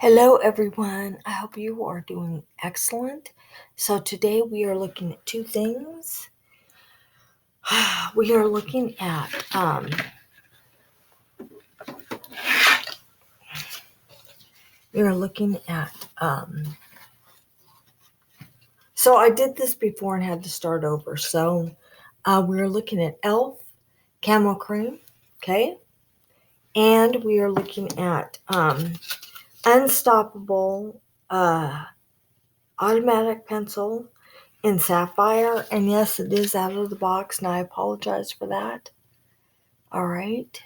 Hello everyone, I hope you are doing excellent. So today we are looking at two things. We are looking at so I did this before and had to start over. So we are looking at e.l.f. Camo Cream, okay? And we are looking at Unstoppable Automatic Pencil in Sapphire. And yes, it is out of the box, and I apologize for that. All right.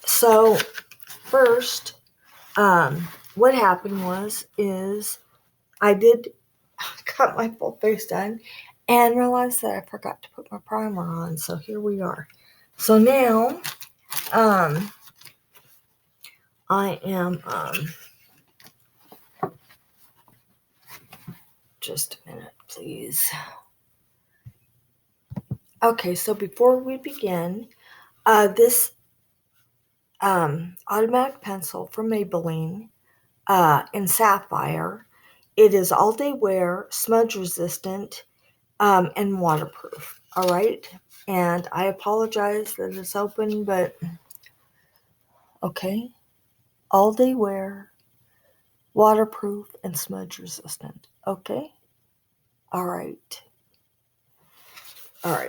So first, what happened is I did cut my full face done and realized that I forgot to put my primer on. So here we are. So now, I am, just a minute, please. Okay, so before we begin, this automatic pencil from Maybelline in Sapphire, it is all day wear, smudge resistant, and waterproof. All right, and I apologize that it's open, but okay, all day wear, waterproof, and smudge resistant. Okay, all right.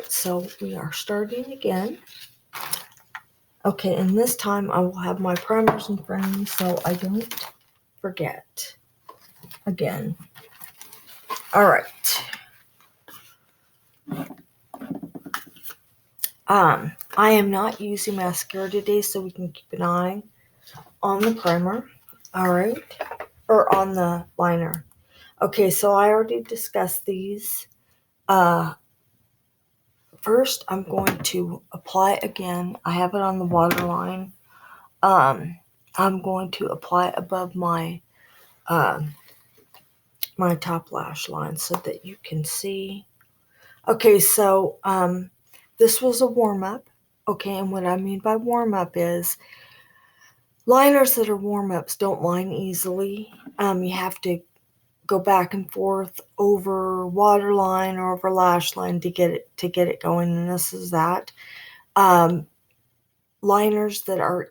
So we are starting again. Okay, and this time I will have my primers in front of me so I don't forget again. All right. I am not using mascara today, so we can keep an eye on the primer. All right, or on the liner. Okay, so I already discussed these. First, I'm going to apply again. I have it on the waterline. I'm going to apply above my my top lash line so that you can see. Okay, so this was a warm-up. Okay, and what I mean by warm-up is liners that are warm-ups don't line easily. You have to go back and forth over waterline or over lash line to get it going, and this is that. Liners that are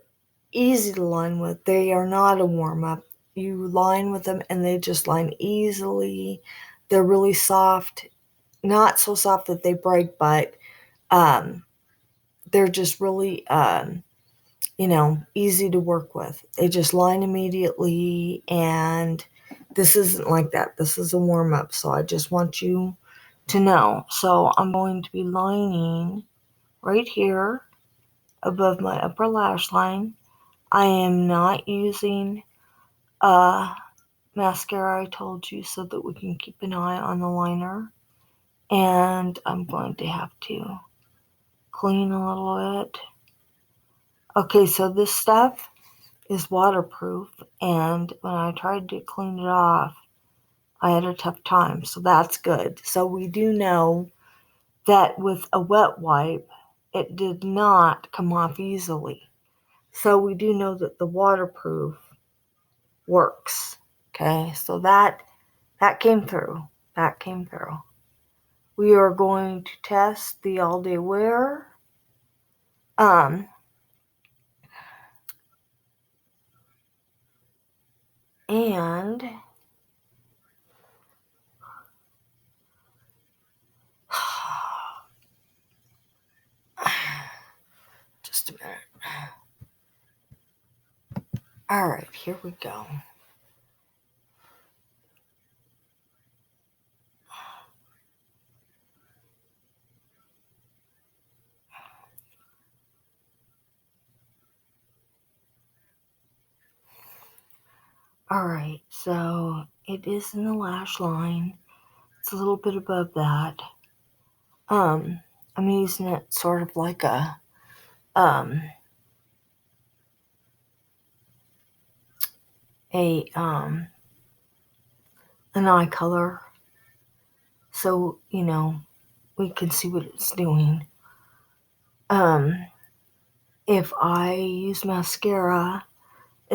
easy to line with, they are not a warm-up. You line with them and they just line easily. They're really soft, not so soft that they break, but they're just really easy to work with. They just line immediately, and this isn't like that. This is a warm-up, so I just want you to know. So I'm going to be lining right here above my upper lash line. I am not using mascara, I told you, so that we can keep an eye on the liner. And I'm going to have to clean a little bit. Okay, so this stuff is waterproof, and when I tried to clean it off, I had a tough time, so that's good. So we do know that with a wet wipe, it did not come off easily. So we do know that the waterproof works. Okay, so that came through. That came through. We are going to test the all-day wear. And just a minute. All right, here we go. All right, so it is in the lash line. It's a little bit above that. I'm using it sort of like a an eye color, so we can see what it's doing. If I use mascara,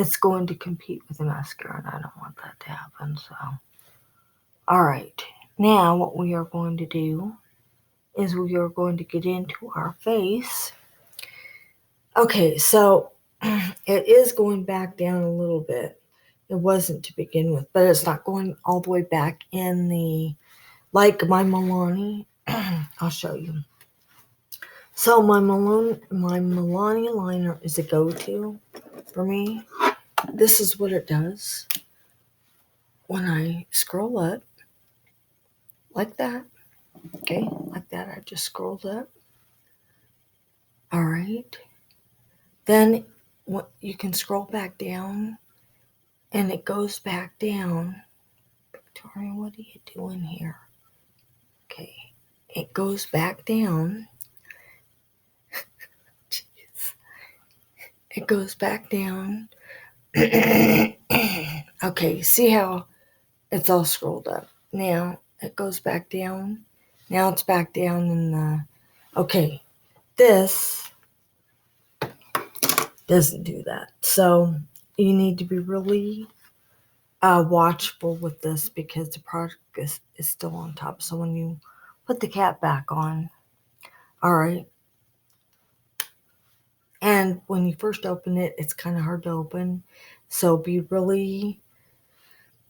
it's going to compete with the mascara, and I don't want that to happen. So, all right. Now, what we are going to do is we are going to get into our face. Okay, so it is going back down a little bit. It wasn't to begin with, but it's not going all the way back in the, like my Milani. I'll show you. So my Milani liner is a go-to for me. This is what it does. When I scroll up, like that, okay, like that, I just scrolled up. All right. Then you can scroll back down, and it goes back down. Victoria, what are you doing here? Okay. It goes back down. Jeez. It goes back down. Okay, see how it's all scrolled up. Now it goes back down. Now it's back down in the... Okay, this doesn't do that. So you need to be really watchful with this because the product is still on top. So when you put the cap back on, all right, and when you first open it, it's kind of hard to open. So be really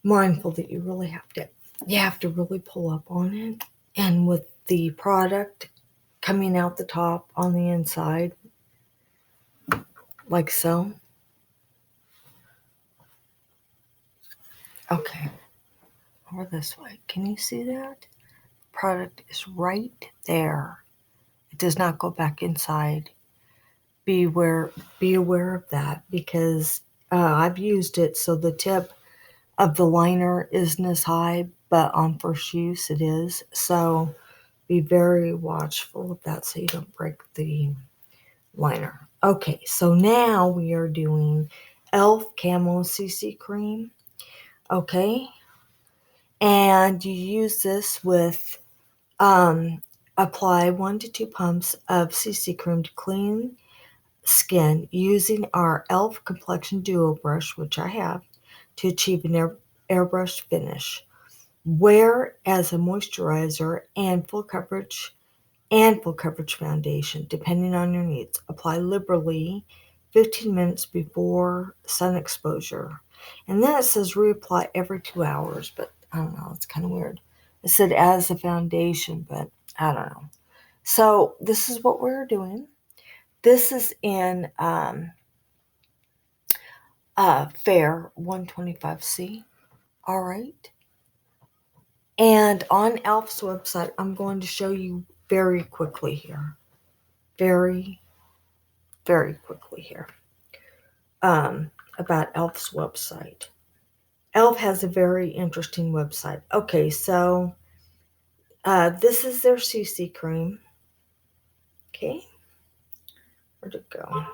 mindful that you have to really pull up on it. And with the product coming out the top on the inside, like so. Okay, over this way. Can you see that? Product is right there. It does not go back inside. Be aware of that because I've used it so the tip of the liner isn't as high, but on first use it is. So be very watchful of that so you don't break the liner. Okay, so now we are doing e.l.f. Camo CC Cream. Okay, and you use this with apply 1 to 2 pumps of CC cream to clean skin using our e.l.f. Complexion Duo Brush, which I have, to achieve an airbrush finish. Wear as a moisturizer and full coverage foundation, depending on your needs. Apply liberally 15 minutes before sun exposure. And then it says reapply every 2 hours, but I don't know, it's kind of weird. It said as a foundation, but I don't know. So this is what we're doing. This is in Fair 125C. All right. And on e.l.f.'s website, I'm going to show you very quickly here. Very, very quickly here. About e.l.f.'s website. e.l.f. has a very interesting website. Okay, so this is their CC cream. Okay. Where'd it go?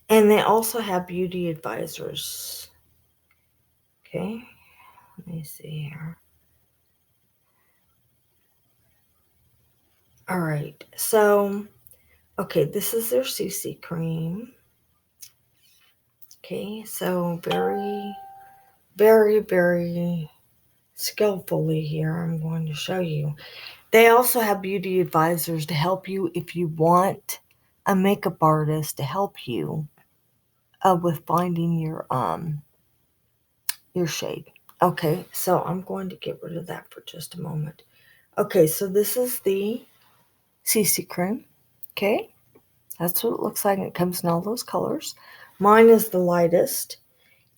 And they also have beauty advisors. Okay, let me see here. All right, so, okay, this is their CC cream. Okay, so very, very, very skillfully here, I'm going to show you. They also have beauty advisors to help you if you want a makeup artist to help you with finding your shade. Okay, so I'm going to get rid of that for just a moment. Okay, so this is the CC cream. Okay, that's what it looks like. It comes in all those colors. Mine is the lightest.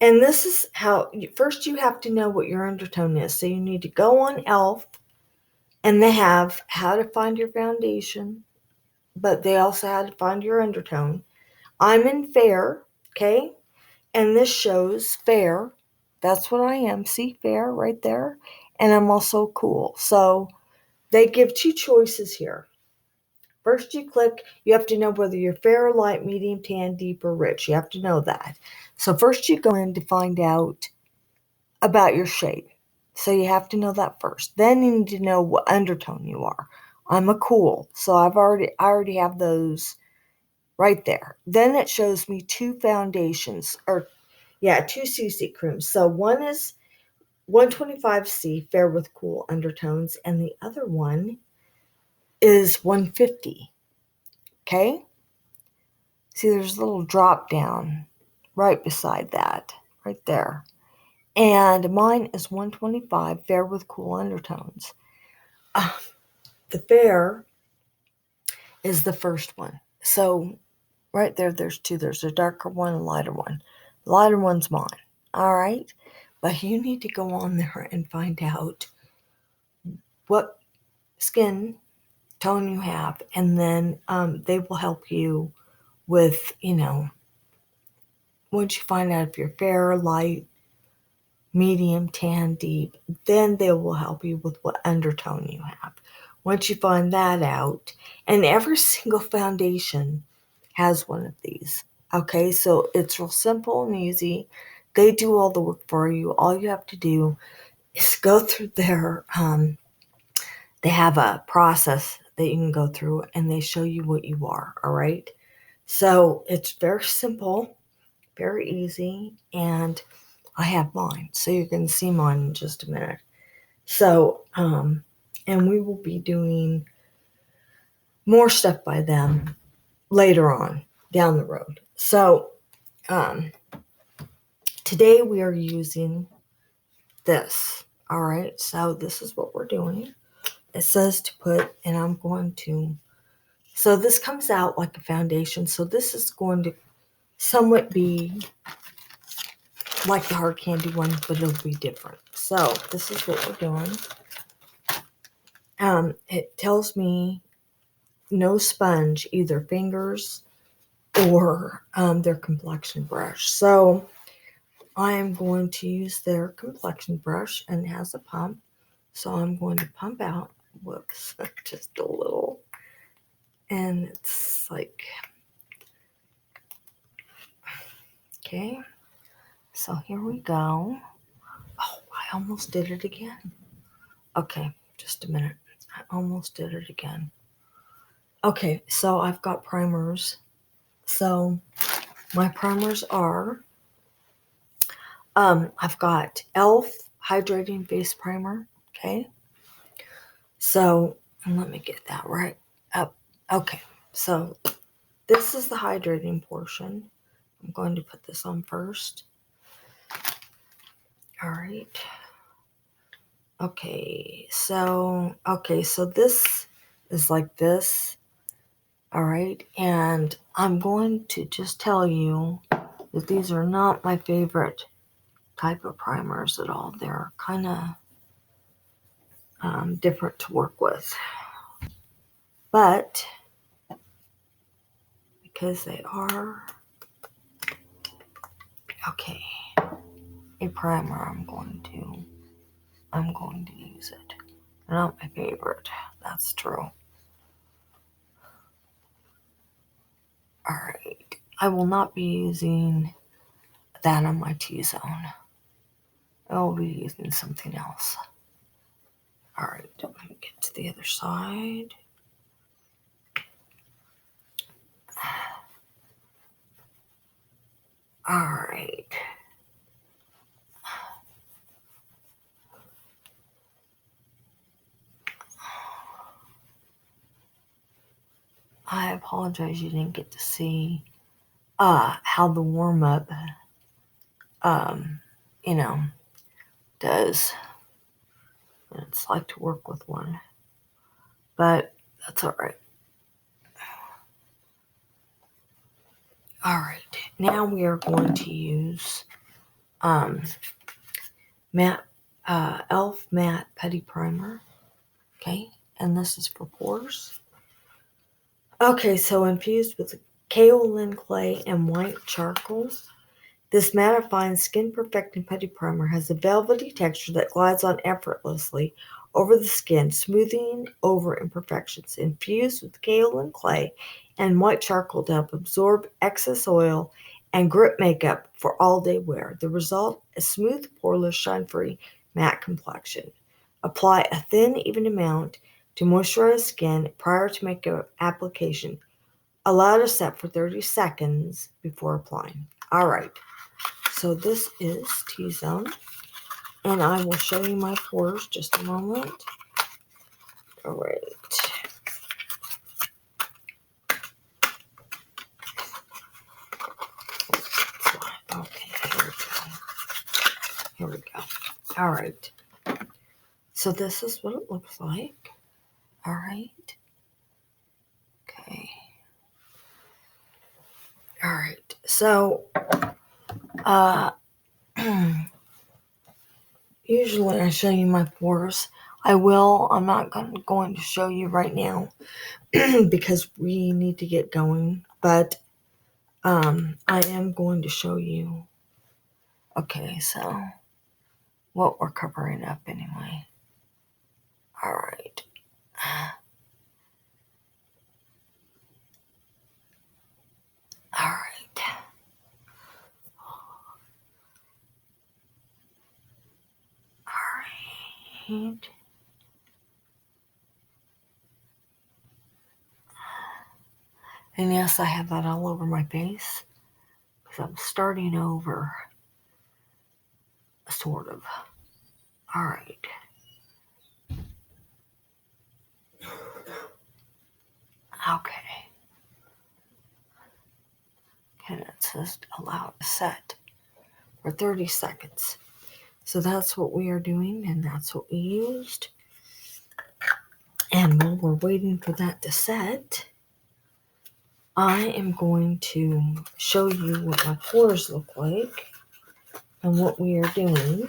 And this is how, first you have to know what your undertone is. So you need to go on e.l.f. and they have how to find your foundation, but they also have to find your undertone. I'm in Fair, okay? And this shows Fair. That's what I am. See, Fair right there. And I'm also Cool. So they give 2 choices here. First you click, you have to know whether you're fair, light, medium, tan, deep, or rich. You have to know that. So first you go in to find out about your shade. So you have to know that first. Then you need to know what undertone you are. I'm a Cool. So I already have those right there. Then it shows me two foundations, two CC creams. So one is 125C, Fair with Cool Undertones, and the other one is 150. Okay? See, there's a little drop down right beside that, right there. And mine is 125, Fair with Cool Undertones. The Fair is the first one. So right there, there's two. There's a darker one and a lighter one. The lighter one's mine. All right? But you need to go on there and find out what skin tone you have. And then they will help you with, once you find out if you're fair, light, medium, tan, deep, then they will help you with what undertone you have. Once you find that out, and every single foundation has one of these. Okay, so it's real simple and easy. They do all the work for you. All you have to do is go through their, they have a process that you can go through and they show you what you are, all right? So it's very simple, very easy, and I have mine. So you're going to see mine in just a minute. So, and we will be doing more stuff by them later on down the road. So, today we are using this. All right. So this is what we're doing. It says to put, and I'm going to, so this comes out like a foundation. So this is going to somewhat be like the hard candy one, but it'll be different. So this is what we're doing. It tells me no sponge, either fingers or their complexion brush. So I am going to use their complexion brush, and it has a pump. So I'm going to pump out, whoops, just a little. And it's like, okay. So here we go. Oh, I almost did it again. Okay, just a minute. I almost did it again. Okay, so I've got primers. So my primers are, I've got e.l.f. Hydrating Face Primer. Okay. So, and let me get that right up. Okay, so this is the hydrating portion. I'm going to put this on first. All right. Okay, so this is like this. All right, and I'm going to just tell you that these are not my favorite type of primers at all. They're kind of different to work with. But because they are, okay, a primer, I'm going to use it. They're not my favorite. That's true. All right. I will not be using that on my T-zone. I will be using something else. All right. Let me get to the other side. All right. I apologize you didn't get to see how the warm-up, does. What it's like to work with one. But that's all right. All right. Now we are going to use matte e.l.f. Matte Putty Primer. Okay. And this is for pores. Okay, so infused with kaolin clay and white charcoal. This mattifying skin perfecting putty primer has a velvety texture that glides on effortlessly over the skin, smoothing over imperfections. Infused with kaolin clay and white charcoal to help absorb excess oil and grip makeup for all-day wear. The result, a smooth, poreless, shine-free, matte complexion. Apply a thin, even amount to moisturize skin prior to makeup application. allow to set for 30 seconds before applying. All right. So this is T-zone. And I will show you my pores just a moment. All right. Okay, here we go. All right. So this is what it looks like. All right. Okay. All right. So, usually I show you my pores. I'm not going to show you right now because we need to get going. But I am going to show you. Okay, so what we're covering up anyway. All right. All right. All right. And yes, I have that all over my face because I'm starting over, sort of. All right. Okay. And it says allow to set for 30 seconds. So that's what we are doing, and that's what we used. And while we're waiting for that to set, I am going to show you what my pores look like and what we are doing.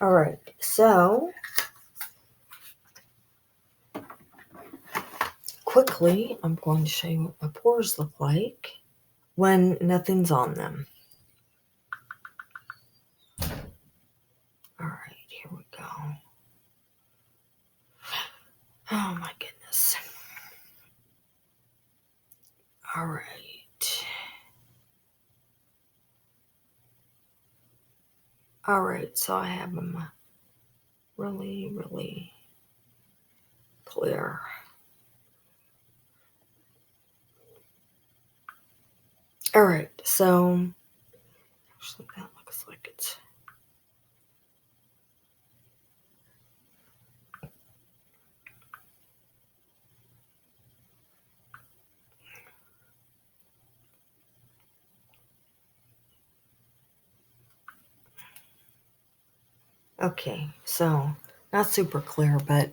All right, so quickly, I'm going to show you what my pores look like when nothing's on them. All right, here we go. Oh my goodness. All right. All right, so I have them really, really clear. All right, so actually that looks like it's okay. So not super clear, but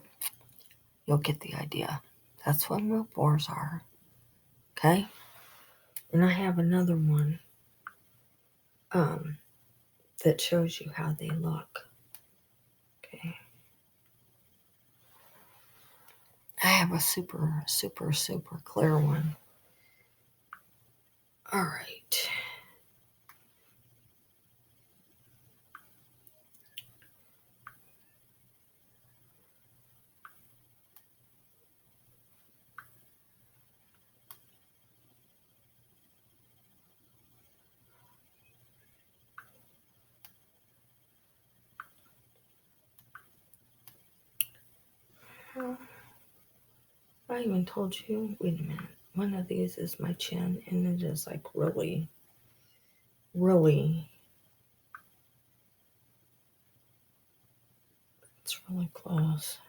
you'll get the idea. That's what my pores are. Okay, and I have another one that shows you how they look. Okay. I have a super, super, super clear one. All right. I even told you, wait a minute. One of these is my chin, and it is like really, really, it's really close.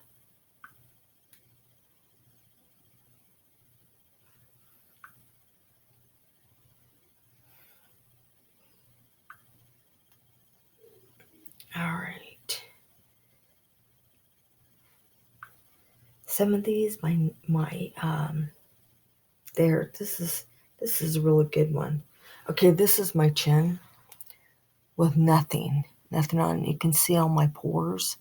All right. Some of these, there. This is a really good one. Okay, this is my chin with nothing on it. You can see all my pores.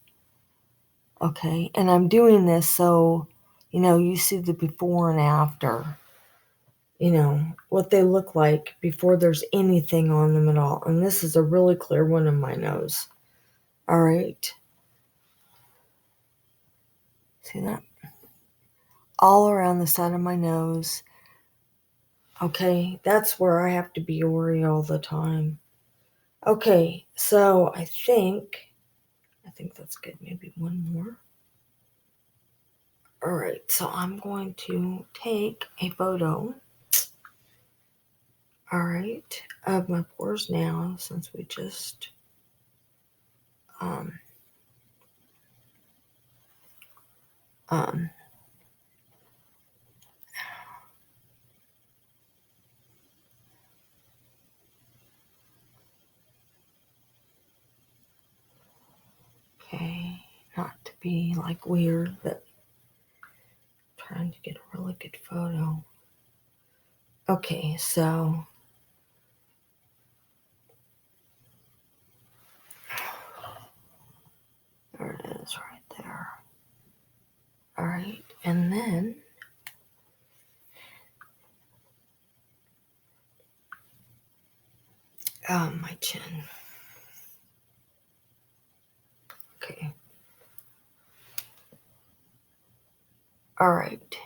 Okay, and I'm doing this so, you see the before and after. What they look like before there's anything on them at all. And this is a really clear one in my nose. All right. See that? All around the side of my nose. Okay, that's where I have to be worried all the time. Okay, so I think that's good. Maybe one more. All right, so I'm going to take a photo. All right, of my pores now, since we just okay, not to be like weird, but trying to get a really good photo. Okay, so there it is right there. All right, and then my chin. Okay. All right.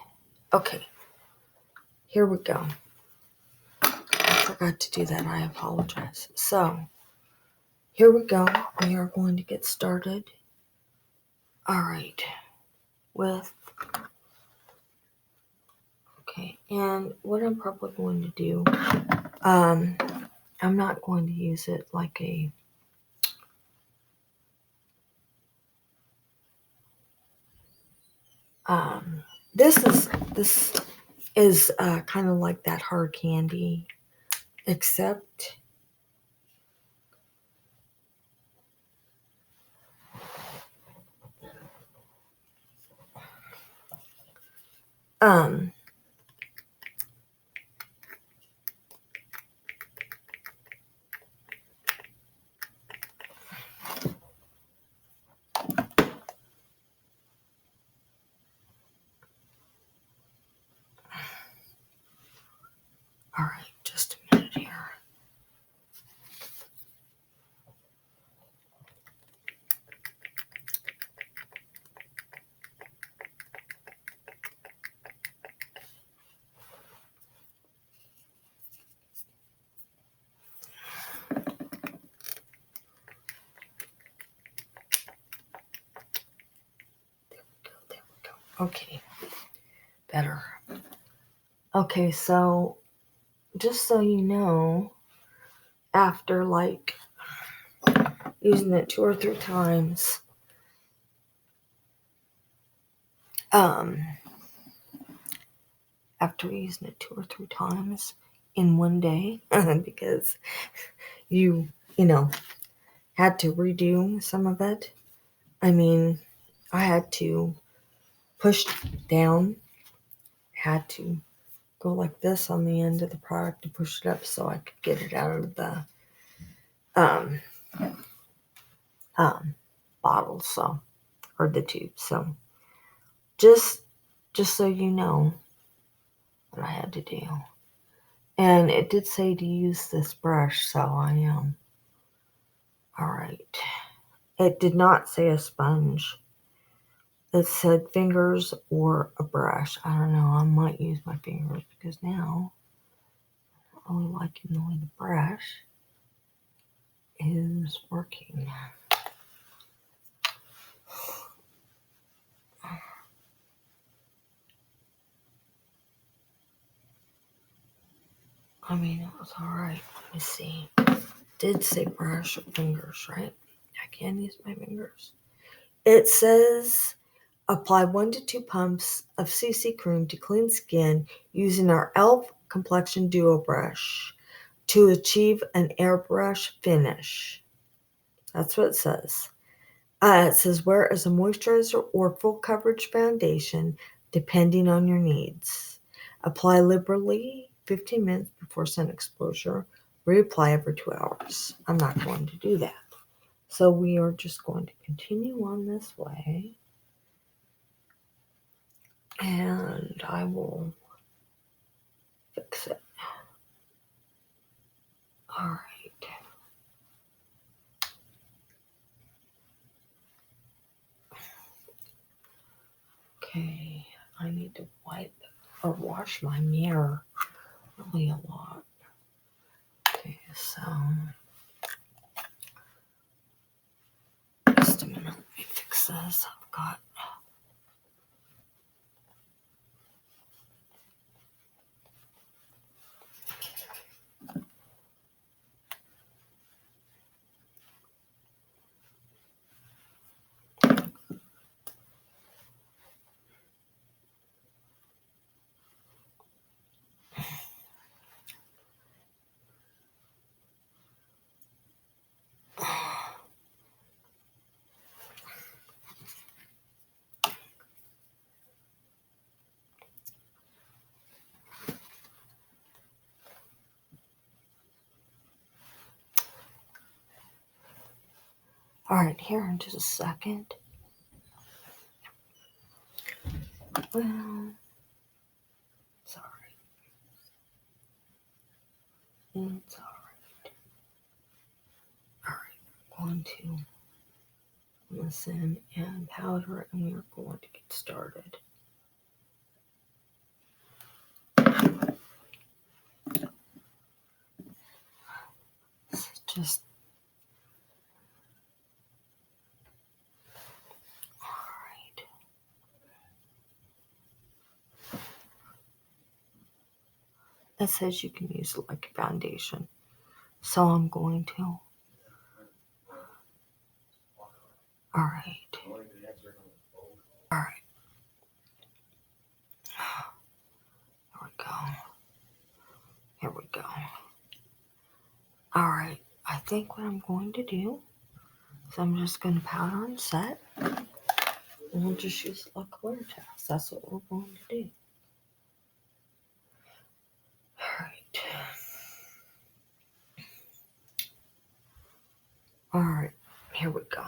Okay. Here we go. I forgot to do that. I apologize. So, here we go. We are going to get started. All right. Okay. And what I'm probably going to do, I'm not going to use it like a, this is kind of like that hard candy, except um all right, just a minute here. There we go. Okay. Better. Okay, so just so you know, after like using it 2 or 3 times, after using it 2 or 3 times in one day, because you know, had to redo some of it. I mean, I had to push down, had to go like this on the end of the product to push it up so I could get it out of the um, bottle, so, or the tube. So just so you know what I had to do. And it did say to use this brush, so I am. All right. It did not say a sponge. It said fingers or a brush. I don't know. I might use my fingers because now I'm really liking the way the brush is working. I mean, it was all right. Let me see. It did say brush or fingers, right? I can use my fingers. It says apply 1 to 2 pumps of CC cream to clean skin using our e.l.f. Complexion Duo Brush to achieve an airbrush finish. That's what it says. It says wear as a moisturizer or full coverage foundation, depending on your needs. Apply liberally 15 minutes before sun exposure. Reapply every 2 hours. I'm not going to do that. So we are just going to continue on this way. And I will fix it. All right. Okay, I need to wipe or wash my mirror. really a lot. Okay, so just a minute, let me fix this. I've got alright, here in just a second. Well, it's alright. It's alright. Alright, I'm going to listen and powder, and we are going to get started. This is just alright. It says you can use it like a foundation, so I'm going to. Alright. Alright. Here we go. Here we go. Alright, I think what I'm going to do is I'm just going to powder and set. And we'll just use it like a clear test. That's what we're going to do. Alright. Alright, here we go.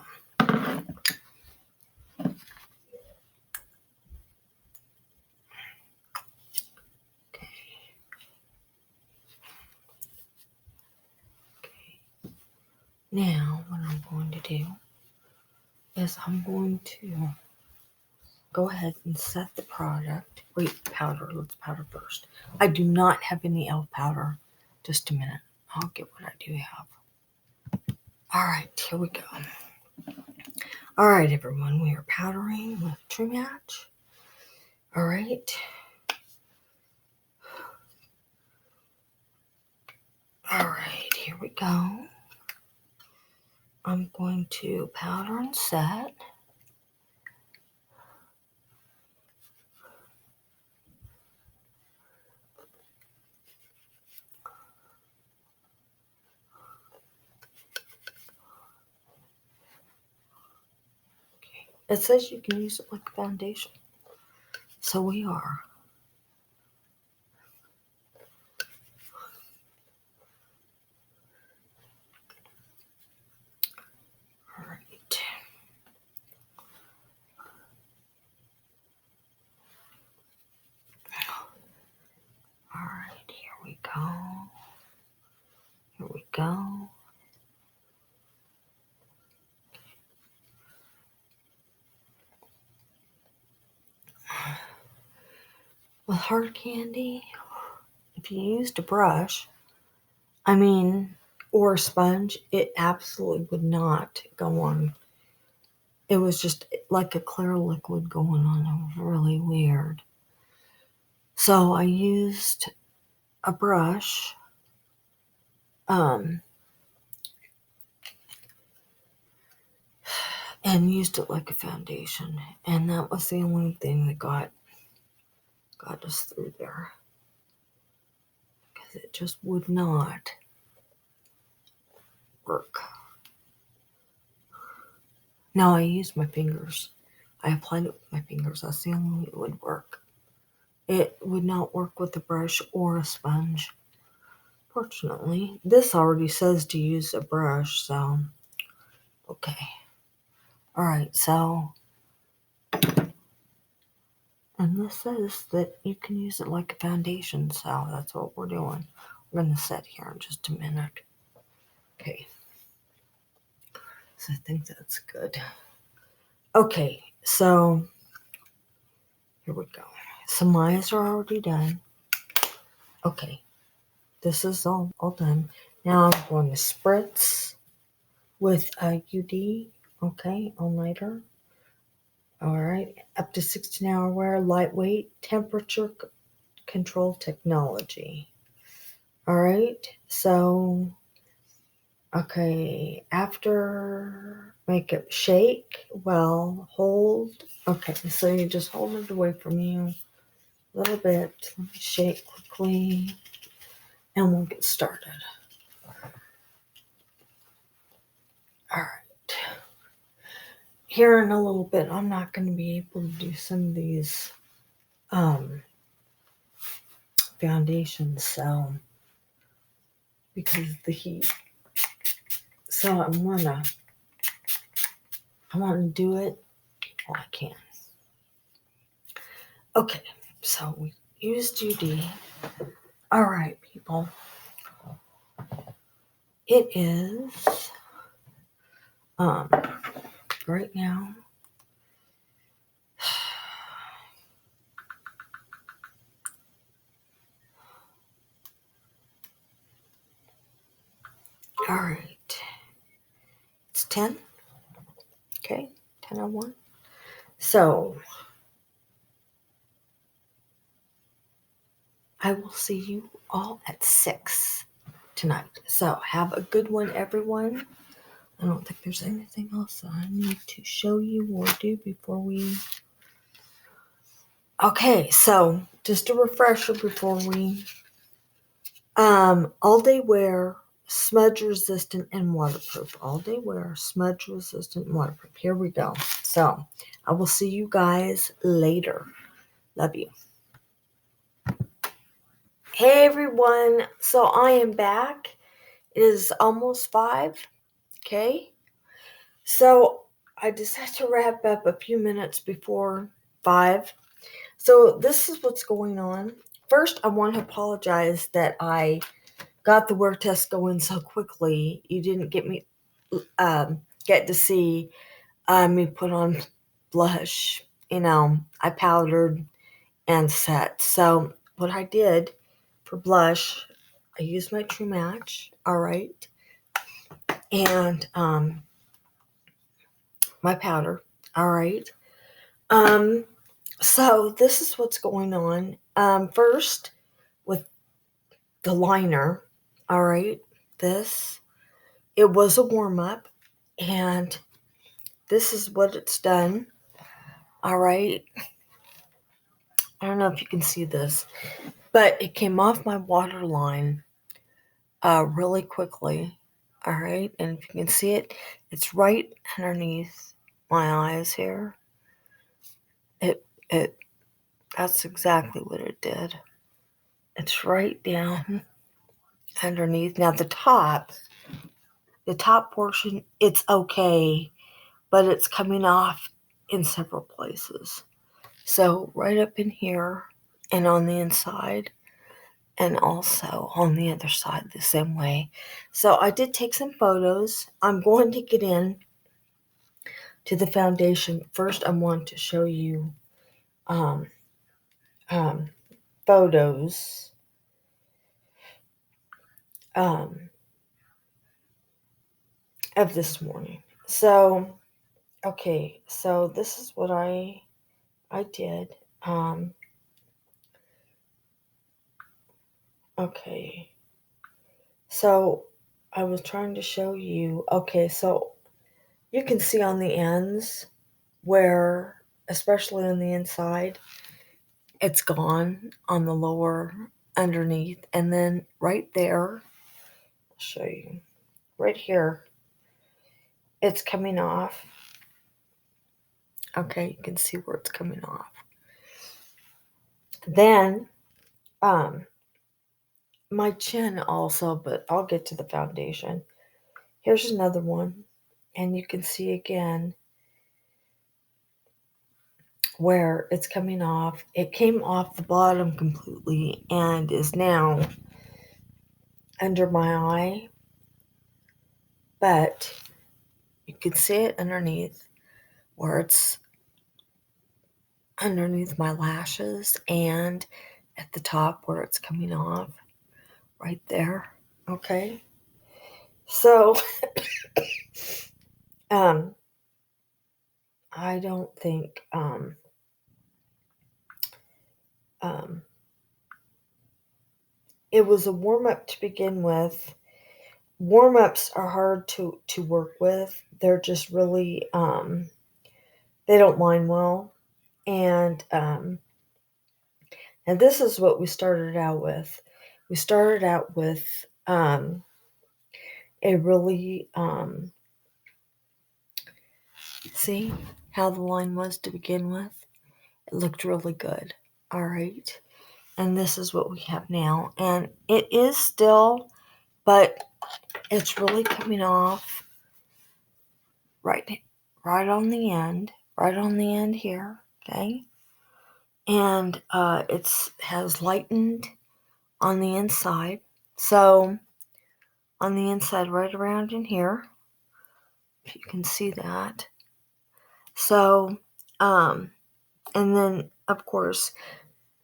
Now, what I'm going to do is I'm going to go ahead and set the product. Wait, powder. Let's powder first. I do not have any e.l.f. powder. Just a minute. I'll get what I do have. Alright, here we go. Alright, everyone. We are powdering with True Match. Alright. Alright, here we go. I'm going to powder and set. Okay. It says you can use it like a foundation. So we are. Alright. Alright, here we go. Here we go. With hard candy, if you used a brush, or a sponge, it absolutely would not go on. It was just like a clear liquid going on. It was really weird. So I used a brush. And used it like a foundation. And that was the only thing that got us through there. Because it just would not work. Now I used my fingers. I applied it with my fingers. That's the only way it would work. It would not work with a brush or a sponge. Fortunately, this already says to use a brush, so okay. Alright, so and this says that you can use it like a foundation, so that's what we're doing. We're going to set here in just a minute. Okay. So I think that's good. Okay, so here we go. So my eyes are already done. Okay, this is all done. Now I'm going to spritz with a UD, okay, all-nighter. All right, up to 16-hour wear, lightweight, temperature control technology. All right, so, okay, after makeup shake, well, hold. Okay, so you just hold it away from you a little bit. Let me shake quickly, and we'll get started. All right. Here in a little bit, I'm not going to be able to do some of these foundations, so because of the heat. So I want to do it while I can. Okay, so we used UD. All right, people. It is right now. All right. It's 10. Okay, 10:01. So I will see you all at 6 tonight. So have a good one, everyone. I don't think there's anything else that I need to show you or do before we... Okay, so just a refresher before we... all day wear, smudge resistant and waterproof. All day wear, smudge resistant and waterproof. Here we go. So I will see you guys later. Love you. Hey everyone. So I am back. It is almost 5. Okay. So I just had to wrap up a few minutes before 5. So this is what's going on. First, I want to apologize that I got the wear test going so quickly. You didn't get to see me put on blush. I powdered and set. So what I did for blush, I used my True Match. All right, and my powder. All right. So this is what's going on. First, with the liner, all right, it was a warm-up, and this is what it's done, all right. I don't know if you can see this, but it came off my waterline really quickly, all right, and if you can see it, it's right underneath my eyes here. That's exactly what it did. It's right down underneath. Now the top portion, it's okay, but it's coming off in several places. So right up in here and on the inside, and also on the other side the same way. So I did take some photos. I'm going to get in to the foundation. First, I want to show you photos of this morning. So, okay, so this is what I did. Okay, so I was trying to show you. Okay, so you can see on the ends where, especially on the inside, it's gone on the lower underneath, and then right there, I'll show you right here, it's coming off. Okay, you can see where it's coming off. Then my chin also, but I'll get to the foundation. Here's another one, and you can see again where it's coming off. It came off the bottom completely and is now under my eye, but you can see it underneath where it's underneath my lashes and at the top where it's coming off. right there. Okay. So, I don't think, it was a warm-up to begin with. Warm-ups are hard to work with. They're just really, they don't line well. And this is what we started out with. We started out with a really, see how the line was to begin with? It looked really good. All right. And this is what we have now. And it is still, but it's really coming off right on the end. Right on the end here. Okay. And it's has lightened on the inside. So on the inside, right around in here, if you can see that. So, and then of course,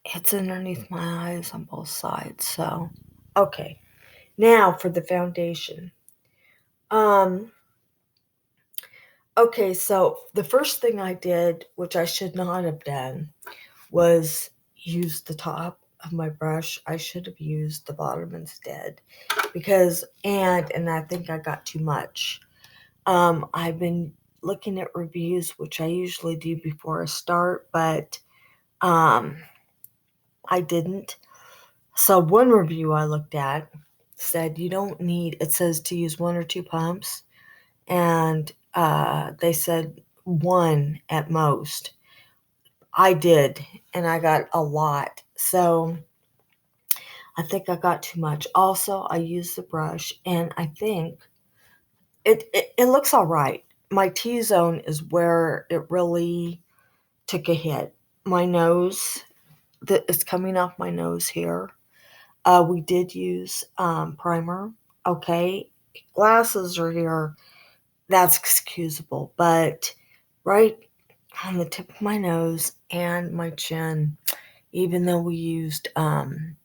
it's underneath my eyes on both sides. So, okay. Now for the foundation. Okay, so the first thing I did, which I should not have done, was use the top of my brush. I should have used the bottom instead because, and I think I got too much. I've been looking at reviews, which I usually do before I start, but I didn't. So one review I looked at said you don't need, it says to use 1 or 2 pumps, and they said 1 at most. I did, and I got a lot. So I think I got too much. Also, I used the brush, and I think it looks all right. My T-zone is where it really took a hit. My nose, that is coming off my nose here. We did use primer. Okay, glasses are here. That's excusable, but right on the tip of my nose and my chin, even though we used, primer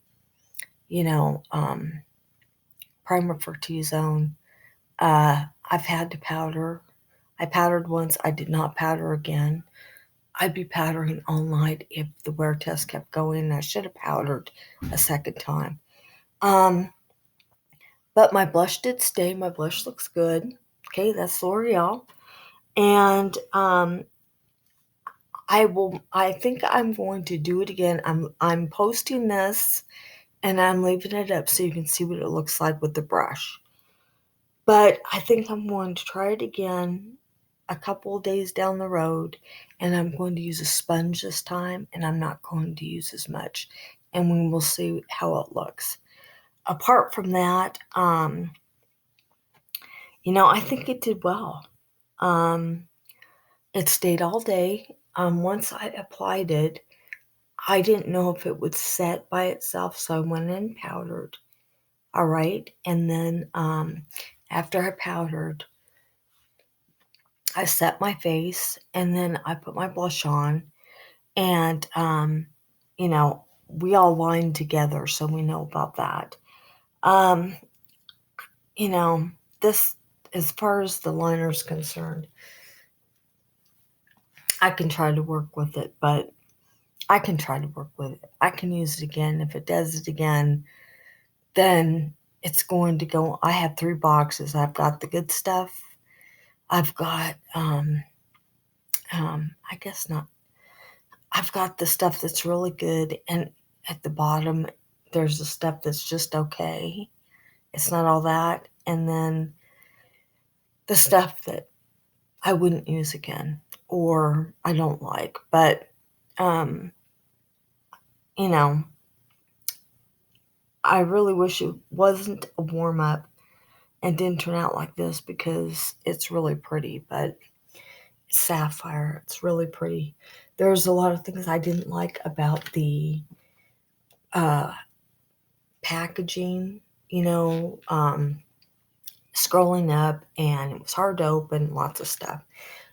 for T-zone, I've had to powder. I powdered once. I did not powder again. I'd be powdering all night if the wear test kept going, and I should have powdered a second time. But my blush did stay. My blush looks good. Okay, that's L'Oreal. And I think I'm going to do it again. I'm posting this and I'm leaving it up so you can see what it looks like with the brush. But I think I'm going to try it again a couple of days down the road, and I'm going to use a sponge this time, and I'm not going to use as much, and we will see how it looks. Apart from that, I think it did well. It stayed all day. Once I applied it, I didn't know if it would set by itself, so I went in and powdered. All right, and then after I powdered, I set my face, and then I put my blush on, and we all lined together, so we know about that. Um, this, as far as the liner is concerned, I can try to work with it, but I can try to work with it. I can use it again. If it does it again, then it's going to go. I have 3 boxes. I've got the good stuff. I've got, I guess not. I've got the stuff that's really good, and at the bottom, there's the stuff that's just okay. It's not all that. And then the stuff that I wouldn't use again or I don't like. But, I really wish it wasn't a warm up and didn't turn out like this because it's really pretty. But it's Sapphire. It's really pretty. There's a lot of things I didn't like about the packaging, scrolling up, and it was hard to open, lots of stuff.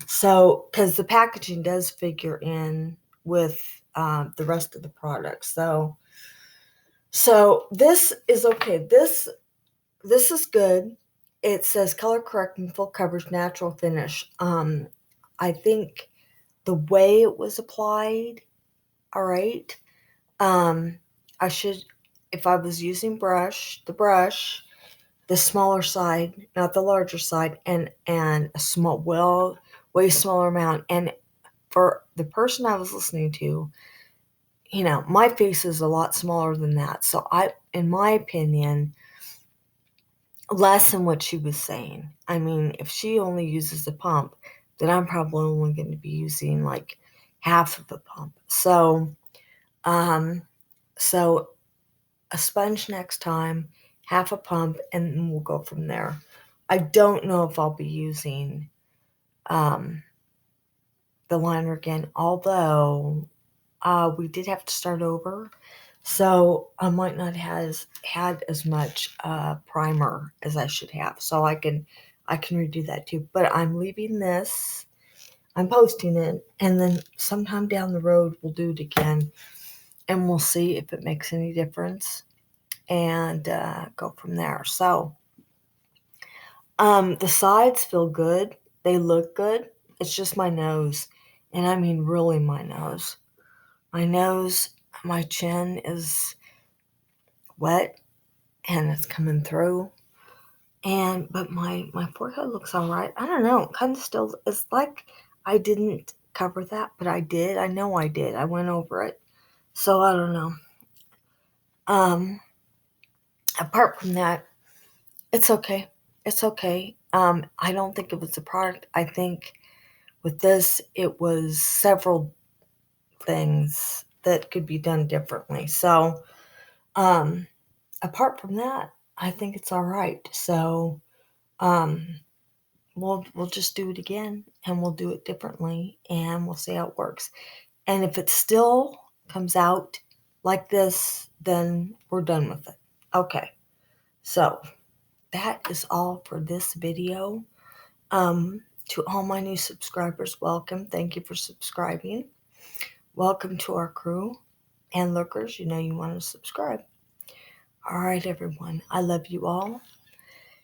So, because the packaging does figure in with the rest of the product. So So this is okay. This is good. It says color correcting, full coverage, natural finish. I think the way it was applied, all right. I should, if I was using the brush, the smaller side, not the larger side, and a small, way smaller amount. And for the person I was listening to, my face is a lot smaller than that. So in my opinion, less than what she was saying. I mean, if she only uses a pump, then I'm probably only going to be using like half of a pump. So, so a sponge next time, half a pump, and we'll go from there. I don't know if I'll be using the liner again, although we did have to start over. So I might not have had as much primer as I should have. So I can redo that too. But I'm leaving this. I'm posting it, and then sometime down the road we'll do it again, and we'll see if it makes any difference, and go from there. So the sides feel good. They look good. It's just my nose, and I mean really my nose. My nose, my chin is wet and it's coming through. But my forehead looks all right. I don't know. Kind of still, it's like I didn't cover that, but I did. I know I did. I went over it. So I don't know. Apart from that, it's okay. It's okay. I don't think it was the product. I think with this, it was several things that could be done differently. So, apart from that, I think it's all right. So, we'll just do it again, and we'll do it differently, and we'll see how it works. And if it still comes out like this, then we're done with it. Okay. So that is all for this video. To all my new subscribers, welcome. Thank you for subscribing. Welcome to our crew. And lurkers, you want to subscribe. All right, everyone. I love you all.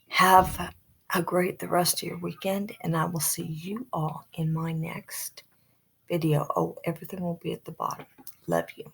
Have a great the rest of your weekend, and I will see you all in my next video. Oh, everything will be at the bottom. Love you.